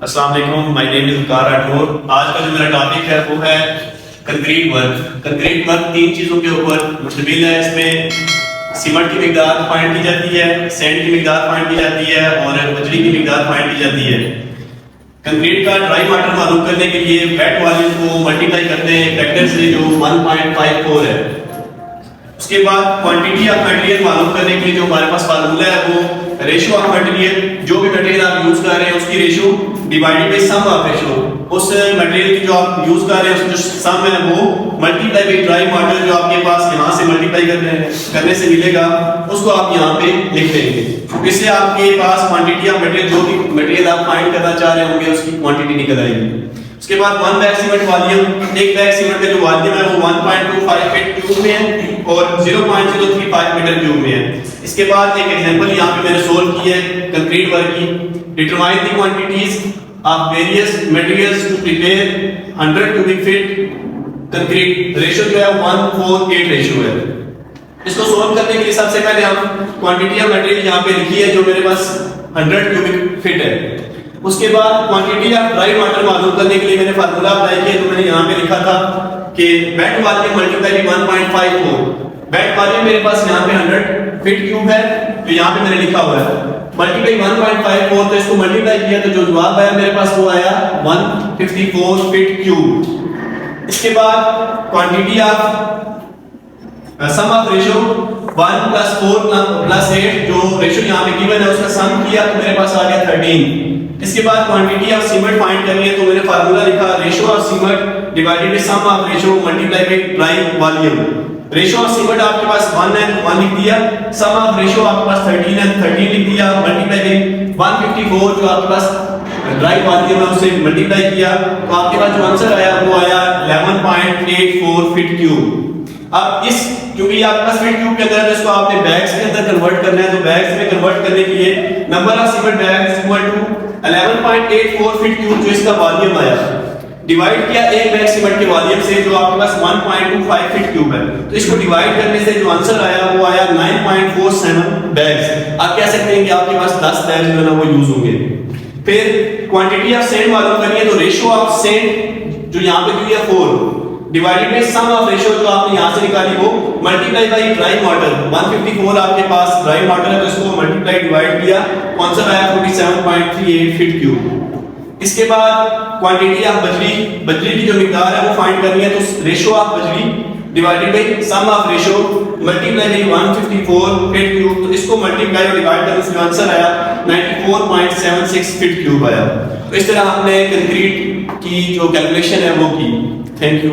अस्सलाम वालेकुम, my name is वकार राठौर। आज का जो मेरा टॉपिक है वो है कंक्रीट वर्क। कंक्रीट वर्क तीन चीज़ों के ऊपर मुश्तमिल है। इसमें सीमेंट की मिकदार फाइंड की जाती है, सैंड की मिकदार फाइंड की जाती है और बजरी की मिकदार फाइंड की जाती है। कंक्रीट का ड्राई वाटर मालूम करने के लिए वेट वॉल्यूम को मल्टीप्लाई करते हैं फैक्टर से जो 1.54 है। उसके बाद क्वांटिटी ऑफ मटेरियल मालूम करने के लिए जो हमारे पास फार्मूला है वो रेशियो ऑफ मटेरियल, जो भी मटेरियल आप यूज कर रहे हैं उसकी ratio divided by sum of ratio. उस मटेरियल की जो आप यूज कर रहे हैं उसका जो सम है वो मल्टीप्लाई बाय ड्राई वाटर जो आपके पास यहाँ से मल्टीप्लाई करने से मिलेगा उसको आप यहाँ पे लिख देंगे। इससे आपके पास क्वांटिटी ऑफ मटेरियल, जो भी मटेरियल आप फाइंड करना चाह रहे होंगे उसकी क्वांटिटी निकल आएगी। उसके बाद 1 बैग सीमेंट वॉल्यूम, एक बैग सीमेंट का जो वॉल्यूम है वो 1.25 फीट क्यूब में है और 0.035 मीटर क्यूब में है। इसके बाद एक एग्जांपल यहाँ पे मैंने सोल्व की है कंक्रीट वर्क की। Determine the quantities of various materials to prepare 100 cubic feet concrete. Ratio जो है 1:4:8 रेशियो है। इसको सोल्व करने के लिए सबसे पहले हम क्वांटिटी ऑफ मटेरियल यहाँ पे लिखी है जो मेरे पास 100 क्यूबिक फीट है। उसके बाद क्वांटिटी ऑफ ड्राई वाटर मालूम करने के लिए मैंने फार्मूला अप्लाई किया, तो मैंने यहाँ पे लिखा था कि wet volume multiply 1.54। Wet volume मेरे पास यहाँ पे 100 फीट क्यूब है, तो यहाँ पे मैंने लिखा हुआ है मल्टीप्लाई 1.54, तो इसको मल्टीप्लाई किया तो जो जवाब आया मेरे पास वो आया 154 फीट क्यूब। इसके बाद quantity of sum of ratio 1 + 4 + 8, जो रेशियो यहाँ पे गिवन है उसका सम किया तो मेरे पास आ गया 13। इसके बाद क्वांटिटी ऑफ सीमेंट फाइंड करनी है, तो मैंने फार्मूला लिखा ratio of cement divided by sum of ratio multiply by dry volume. Ratio of cement आपके पास 1 है, 1 लिख दिया। सम ऑफ रेशियो आपके पास 13 है, 13 लिख दिया। मल्टीप्लाई बाय 154 जो आपके पास ड्राई वॉल्यूम है उससे मल्टीप्लाई किया तो आपके पास जो आंसर आया वो आया 11.84 फीट क्यूब। अब इस क्योंकि आपके पास फीट क्यूब के अंदर है तो इसको आपने बैग्स के अंदर कन्वर्ट करना है, तो बैग्स में कन्वर्ट करने के लिए number of cement bags equal to 11.84 feet cube जो इसका वॉल्यूम आया डिवाइड किया एक बैग सीमेंट के वॉल्यूम से जो आपके पास 1.25 फीट क्यूब है, तो इसको डिवाइड करने से जो आंसर आया वो आया 9.47 बैग्स। आप कह सकते हैं कि आपके पास 10 बैग जो है ना वो यूज होंगे। फिर क्वांटिटी ऑफ सैंड मालूम करनी है, तो रेशियो ऑफ सैंड जो यहाँ पे दी है 4 divided by sum of ratio जो आपने यहाँ से निकाली वो मल्टीप्लाई बाय ड्राई वाटर। 154 आपके पास ड्राई वाटर है तो इसको मल्टीप्लाई डिवाइड किया, आंसर आया 47.38 फीट क्यूब। इसके बाद क्वांटिटी ऑफ बजरी की जो मिकदार है वो फाइंड करनी है, तो रेशियो ऑफ बजरी divided by sum of ratio multiply by 154 feet cube, तो इसको मल्टीप्लाई और डिवाइड करने से आंसर आया 94.76 फीट क्यूब आया। तो इस तरह हमने कंक्रीट की जो कैलकुलेशन है वो की। Thank you.